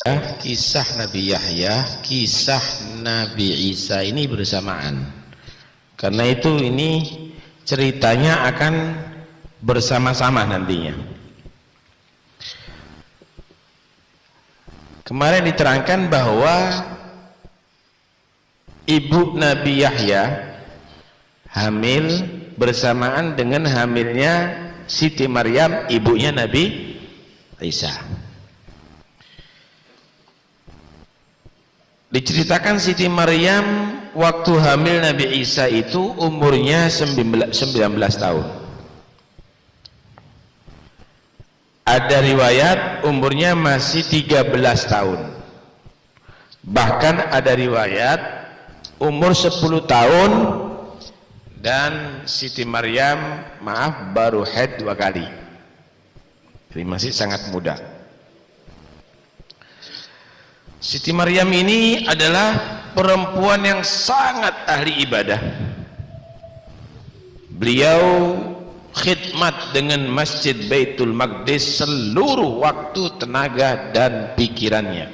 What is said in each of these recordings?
Kisah Nabi Yahya, kisah Nabi Isa ini bersamaan. Karena itu ini ceritanya akan bersama-sama nantinya. Kemarin diterangkan bahwa ibu Nabi Yahya hamil bersamaan dengan hamilnya Siti Maryam, ibunya Nabi Isa. Diceritakan Siti Maryam waktu hamil Nabi Isa itu umurnya 19 tahun. Ada riwayat umurnya masih 13 tahun. Bahkan ada riwayat umur 10 tahun dan Siti Maryam baru haid 2 kali. Jadi masih sangat muda. Siti Maryam ini adalah perempuan yang sangat ahli ibadah. Beliau khidmat dengan Masjid Baitul Maqdis seluruh waktu, tenaga dan pikirannya.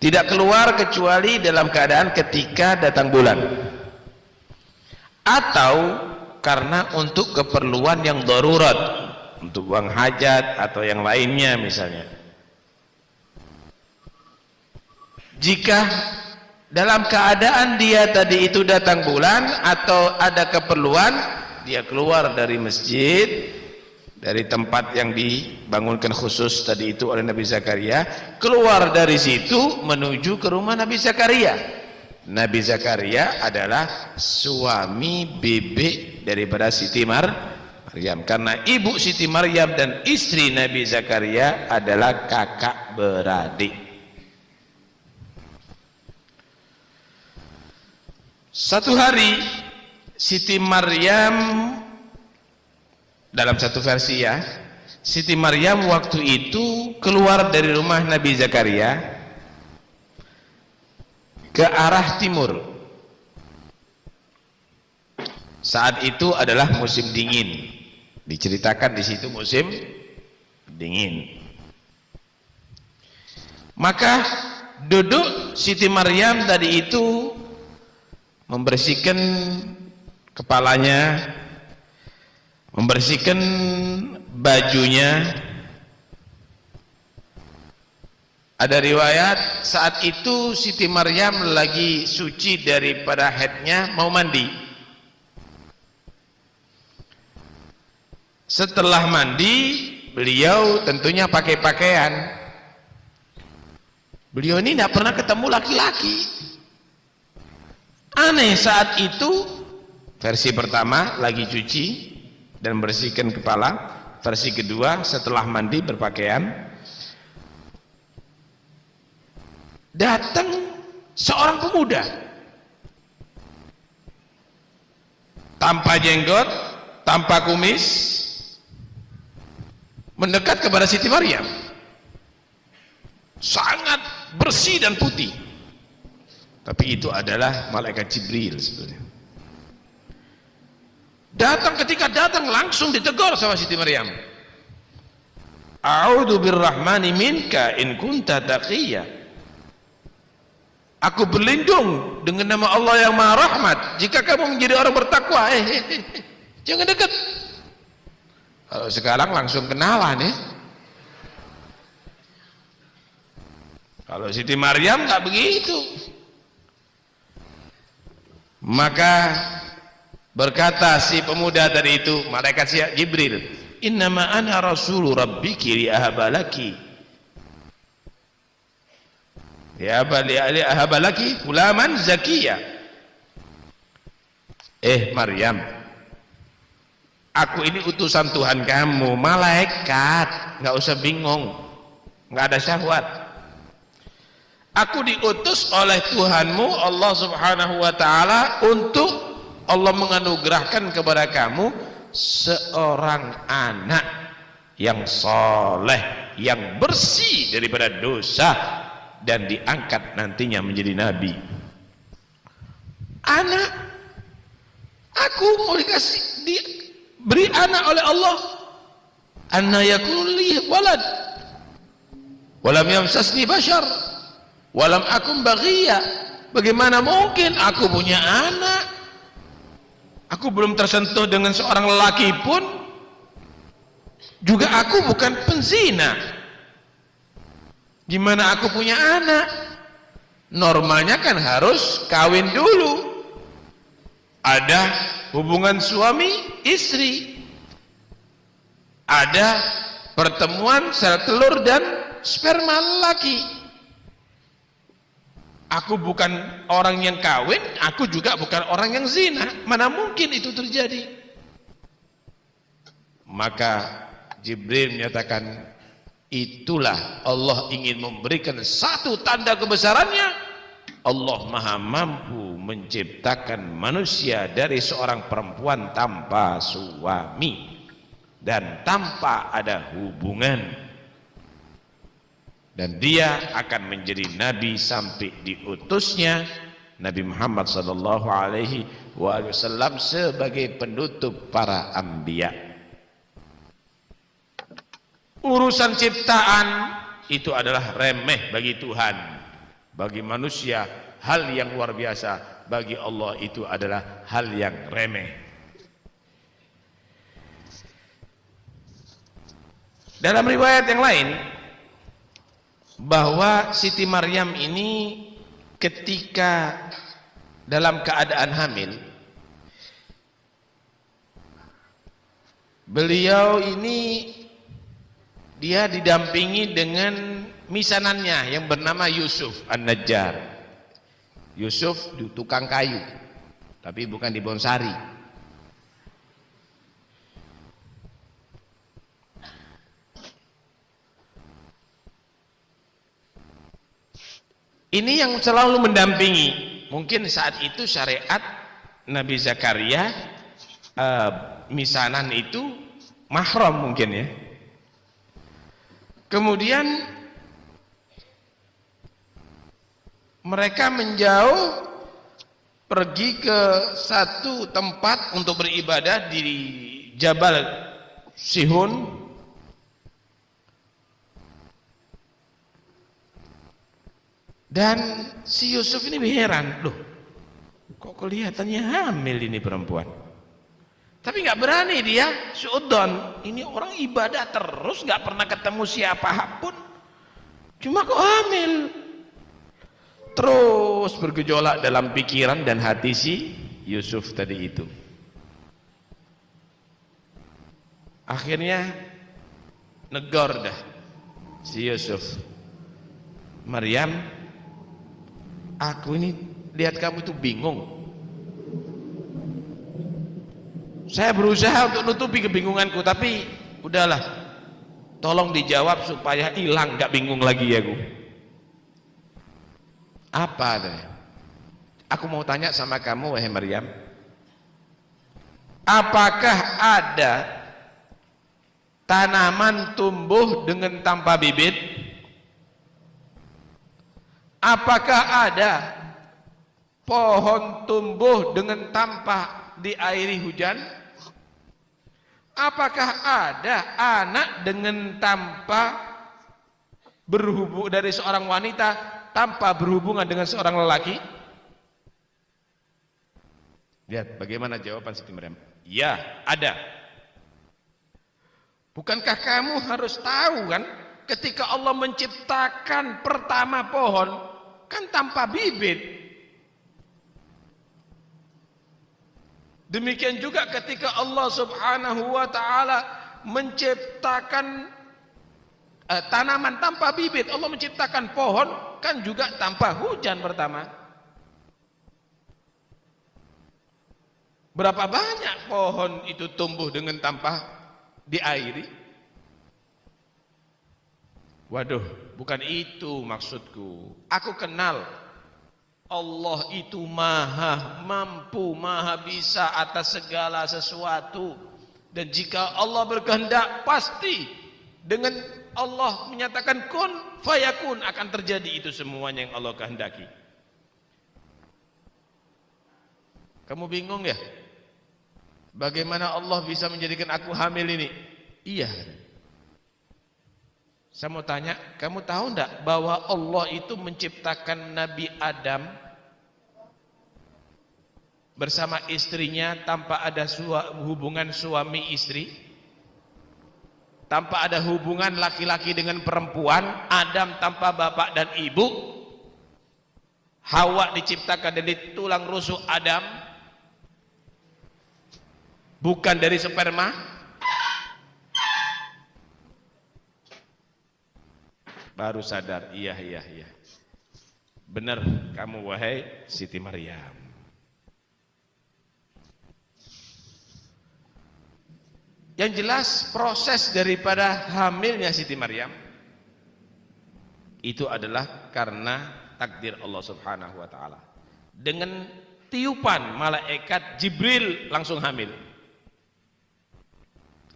Tidak keluar kecuali dalam keadaan ketika datang bulan, atau karena untuk keperluan yang darurat, untuk buang hajat atau yang lainnya misalnya. Jika dalam keadaan dia tadi itu datang bulan atau ada keperluan, dia keluar dari masjid, dari tempat yang dibangunkan khusus tadi itu oleh Nabi Zakaria, keluar dari situ menuju ke rumah Nabi Zakaria. Nabi Zakaria adalah suami bebek daripada Siti Maryam, karena ibu Siti Maryam dan istri Nabi Zakaria adalah kakak beradik. Satu hari Siti Maryam, dalam satu versi ya, Siti Maryam waktu itu keluar dari rumah Nabi Zakaria ke arah timur. Saat itu adalah musim dingin. Diceritakan di situ musim dingin. Maka duduk Siti Maryam tadi itu membersihkan kepalanya, membersihkan bajunya. Ada riwayat saat itu Siti Maryam lagi suci daripada haidnya, mau mandi. Setelah mandi, beliau tentunya pakai pakaian. Beliau ini tidak pernah ketemu laki-laki. Aneh, saat itu versi pertama lagi cuci dan bersihkan kepala, versi kedua setelah mandi berpakaian, datang seorang pemuda tanpa jenggot, tanpa kumis, mendekat kepada Siti Maryam, sangat bersih dan putih. Tapi itu adalah malaikat Jibril sebenarnya. Ketika datang langsung ditegur sama Siti Maryam. A'udzu birrahmani minka in kunta taqiyya. Aku berlindung dengan nama Allah yang Maha Rahmat jika kamu menjadi orang bertakwa. Jangan dekat. Kalau sekarang langsung kenalan ya. Kalau Siti Maryam nggak begitu. Maka berkata si pemuda tadi itu, malaikat Jibril, innama ana rasulu rabbiki li ahabalaki ahabalaki gulaman zakiyah. Maryam, aku ini utusan Tuhan kamu, malaikat, nggak usah bingung, nggak ada syahwat. Aku diutus oleh Tuhanmu Allah Subhanahu wa ta'ala untuk Allah menganugerahkan kepada kamu seorang anak yang soleh, yang bersih daripada dosa, dan diangkat nantinya menjadi nabi. Anak, aku mau diberi anak oleh Allah. Anna yakunu li walad. Walam yamsasni bashar walam akum baghiya. Bagaimana mungkin aku punya anak, aku belum tersentuh dengan seorang lelaki pun, juga aku bukan penzina. Gimana aku punya anak? Normalnya kan harus kawin dulu, ada hubungan suami istri, ada pertemuan sel telur dan sperma lelaki. Aku bukan orang yang kawin, aku juga bukan orang yang zina. Mana mungkin itu terjadi? Maka Jibril menyatakan, itulah Allah ingin memberikan satu tanda kebesarannya. Allah maha mampu menciptakan manusia dari seorang perempuan tanpa suami dan tanpa ada hubungan. Dan dia akan menjadi nabi sampai diutusnya Nabi Muhammad sallallahu alaihi wasallam sebagai penutup para anbiya. Urusan ciptaan itu adalah remeh bagi Tuhan, bagi manusia hal yang luar biasa, bagi Allah itu adalah hal yang remeh. Dalam riwayat yang lain bahwa Siti Maryam ini ketika dalam keadaan hamil, beliau ini dia didampingi dengan misanannya yang bernama Yusuf An-Najjar. Yusuf tukang kayu, tapi bukan di bonsari. Ini yang selalu mendampingi. Mungkin saat itu syariat Nabi Zakaria misanan itu mahram mungkin ya. Kemudian mereka menjauh pergi ke satu tempat untuk beribadah di Jabal Sihun. Dan si Yusuf ini heran, loh, kok kelihatannya hamil ini perempuan. Tapi nggak berani dia, suudon. Ini orang ibadah terus, nggak pernah ketemu siapapun. Cuma kok hamil. Terus bergejolak dalam pikiran dan hati si Yusuf tadi itu. Akhirnya negor dah si Yusuf. Maryam, aku ini lihat kamu itu bingung. Saya berusaha untuk nutupi kebingunganku, tapi udahlah, tolong dijawab supaya hilang, gak bingung lagi aku. Apa? Aku mau tanya sama kamu, wahai Maryam, apakah ada tanaman tumbuh dengan tanpa bibit? Apakah ada pohon tumbuh dengan tanpa diairi hujan? Apakah ada anak dengan tanpa berhubung dari seorang wanita tanpa berhubungan dengan seorang lelaki? Lihat bagaimana jawaban Siti Maryam. Ya, ada. Bukankah kamu harus tahu kan, ketika Allah menciptakan pertama pohon kan tanpa bibit. Demikian juga ketika Allah Subhanahu wa taala menciptakan tanaman tanpa bibit, Allah menciptakan pohon kan juga tanpa hujan pertama. Berapa banyak pohon itu tumbuh dengan tanpa diairi? Waduh, bukan itu maksudku. Aku kenal Allah itu maha mampu, maha bisa atas segala sesuatu. Dan jika Allah berkehendak, pasti dengan Allah menyatakan kun fayakun, akan terjadi itu semuanya yang Allah kehendaki. Kamu bingung ya? Bagaimana Allah bisa menjadikan aku hamil ini? Iya. Saya mau tanya, kamu tahu enggak bahwa Allah itu menciptakan Nabi Adam bersama istrinya tanpa ada hubungan suami istri? Tanpa ada hubungan laki-laki dengan perempuan, Adam tanpa bapak dan ibu, Hawa diciptakan dari tulang rusuk Adam, bukan dari sperma. Baru sadar, iya. Benar kamu wahai Siti Maryam. Yang jelas proses daripada hamilnya Siti Maryam itu adalah karena takdir Allah Subhanahu wa taala. Dengan tiupan malaikat Jibril langsung hamil.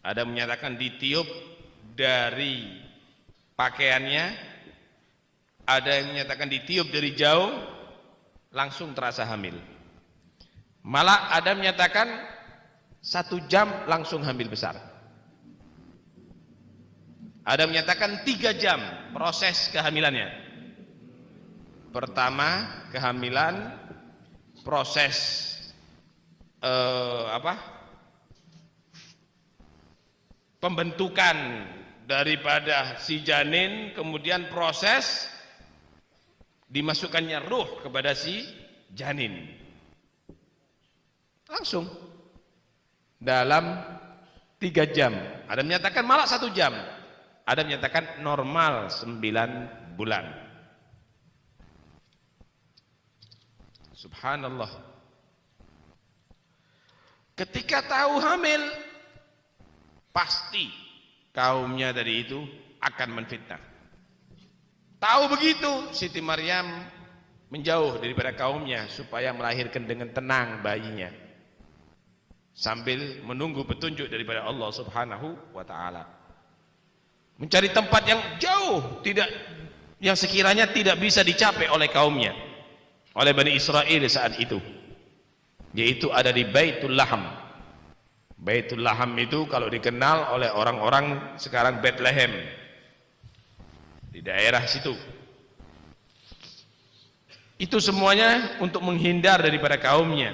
Ada menyatakan ditiup dari pakaiannya, ada yang menyatakan ditiup dari jauh langsung terasa hamil. Malah ada menyatakan 1 jam langsung hamil besar. Ada menyatakan 3 jam proses kehamilannya. Pertama kehamilan, proses pembentukan daripada si janin, kemudian proses dimasukkannya ruh kepada si janin, langsung dalam 3 jam. Ada menyatakan malah 1 jam, ada menyatakan normal 9 bulan. Subhanallah. Ketika tahu hamil, pasti kaumnya tadi itu akan menfitnah. Tahu begitu, Siti Maryam menjauh daripada kaumnya supaya melahirkan dengan tenang bayinya, sambil menunggu petunjuk daripada Allah Subhanahu wa taala. Mencari tempat yang jauh, yang sekiranya tidak bisa dicapai oleh kaumnya, oleh Bani Israel saat itu, yaitu ada di Baitul Laham. Baitul Laham itu kalau dikenal oleh orang-orang sekarang Bethlehem, di daerah situ. Itu semuanya untuk menghindar daripada kaumnya.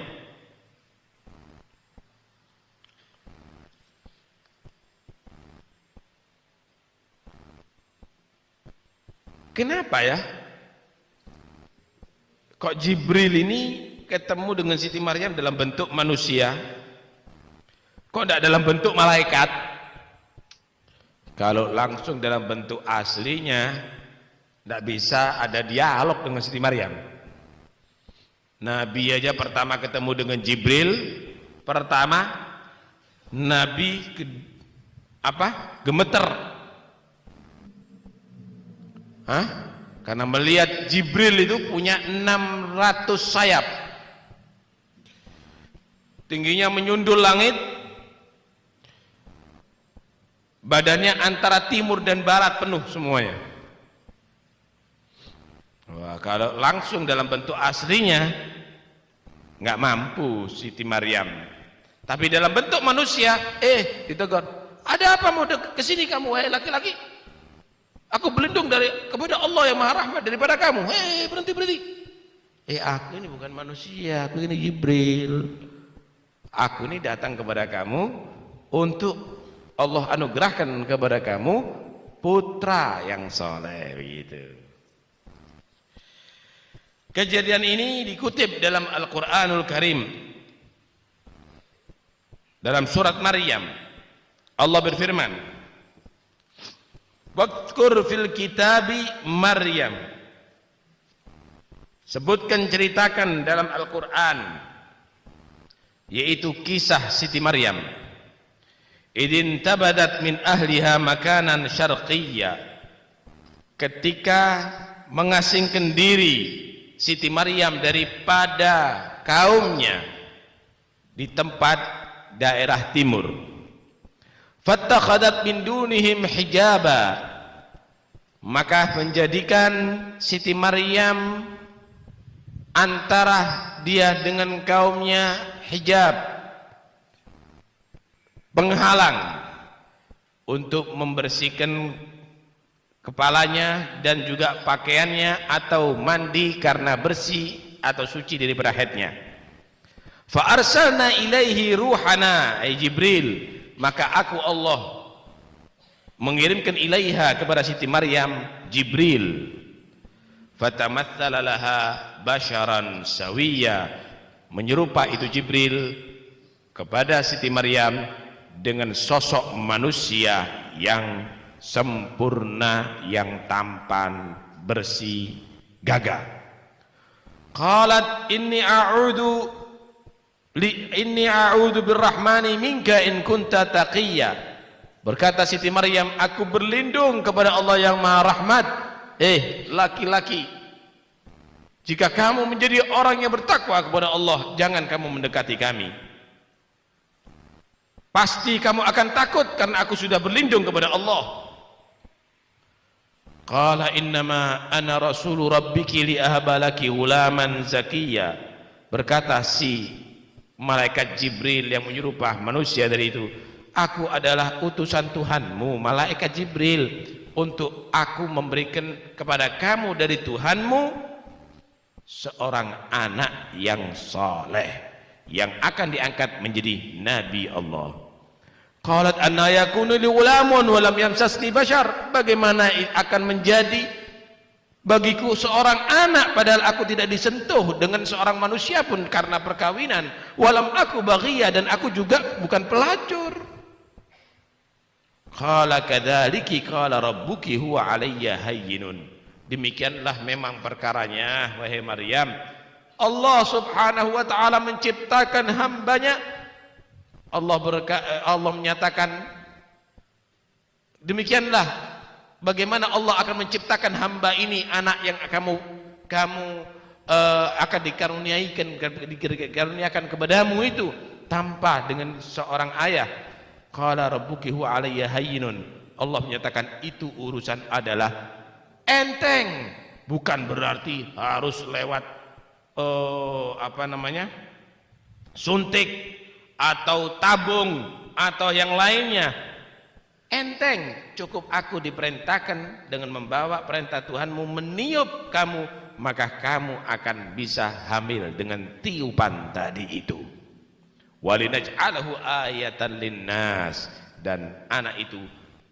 Kenapa ya? Kok Jibril ini ketemu dengan Siti Maryam dalam bentuk manusia? Kok tidak dalam bentuk malaikat? Kalau langsung dalam bentuk aslinya, tidak bisa ada dialog dengan Siti Maryam. Nabi aja pertama ketemu dengan Jibril, Nabi gemeter. Karena melihat Jibril itu punya 600 sayap, tingginya menyundul langit, badannya antara timur dan barat penuh semuanya. Wah, kalau langsung dalam bentuk aslinya nggak mampu Siti Maryam. Tapi dalam bentuk manusia, ditegur. Ada apa mau kesini kamu, wahai laki-laki? Aku berlindung kepada Allah yang Maha Rahmat daripada kamu. Berhenti. Aku ini bukan manusia, aku ini Jibril. Aku ini datang kepada kamu untuk Allah anugerahkan kepada kamu putra yang soleh, begitu. Kejadian ini dikutip dalam Al-Quranul Karim, dalam surat Maryam. Allah berfirman, "Wadhkur fil kitabi Maryam." Sebutkan, ceritakan dalam Al-Quran, yaitu kisah Siti Maryam. Idin tabadat min ahliha makanan syarqiyya, ketika mengasingkan diri Siti Maryam daripada kaumnya di tempat daerah timur. Fattakhadat min dunihim hijaba, maka menjadikan Siti Maryam antara dia dengan kaumnya hijab, penghalang untuk membersihkan kepalanya dan juga pakaiannya, atau mandi karena bersih atau suci daripada haidnya. Fa arsalna ilaihi ruhana, ay Jibril, maka aku Allah mengirimkan ilaiha kepada Siti Maryam Jibril. Fatamatsala laha basharan sawiyya, menyerupa itu Jibril kepada Siti Maryam dengan sosok manusia yang sempurna, yang tampan, bersih, gagah. Qalat inni a'udzu birrahmani minka in kunta taqiyya. Berkata Siti Maryam, aku berlindung kepada Allah yang Maha Rahmat. Laki-laki, jika kamu menjadi orang yang bertakwa kepada Allah, jangan kamu mendekati kami. Pasti kamu akan takut karena aku sudah berlindung kepada Allah. Qala innama ana rasulu rabbiki li ahbalaki ghulaman zakiyya. Berkata si malaikat Jibril yang menyerupa manusia dari itu, aku adalah utusan Tuhanmu, malaikat Jibril, untuk aku memberikan kepada kamu dari Tuhanmu seorang anak yang saleh yang akan diangkat menjadi nabi Allah. Qalat anna yakunu li ghulamun wa lam yamsasni bashar. Bagaimana akan menjadi bagiku seorang anak padahal aku tidak disentuh dengan seorang manusia pun karena perkawinan. Walam aku baghiyah, dan aku juga bukan pelacur. Qala kadzaliki qala rabbuki huwa alayya hayyinun. Demikianlah memang perkaranya wahai Maryam. Allah Subhanahu wa taala menciptakan hambanya. Allah menyatakan demikianlah bagaimana Allah akan menciptakan hamba ini, anak yang kamu akan dikaruniakan kepadamu itu tanpa dengan seorang ayah. Qala rabbuki huwa alayya hayyinun. Allah menyatakan itu urusan adalah enteng, bukan berarti harus lewat suntik atau tabung atau yang lainnya. Enteng, cukup aku diperintahkan dengan membawa perintah Tuhanmu meniup kamu, maka kamu akan bisa hamil dengan tiupan tadi itu. Walinaj'alahu ayatan linnas, dan anak itu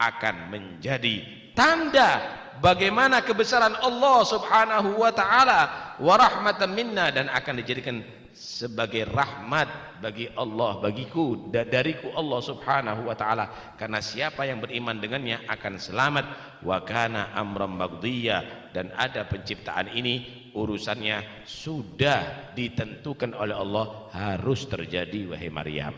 akan menjadi tanda bagaimana kebesaran Allah Subhanahu wa taala, wa rahmatan minna, dan akan dijadikan sebagai rahmat bagi Allah, bagiku, dariku Allah Subhanahu wa taala, karena siapa yang beriman dengannya akan selamat. Wa kana amran maqdiyya, dan ada penciptaan ini urusannya sudah ditentukan oleh Allah, harus terjadi wahai Maryam.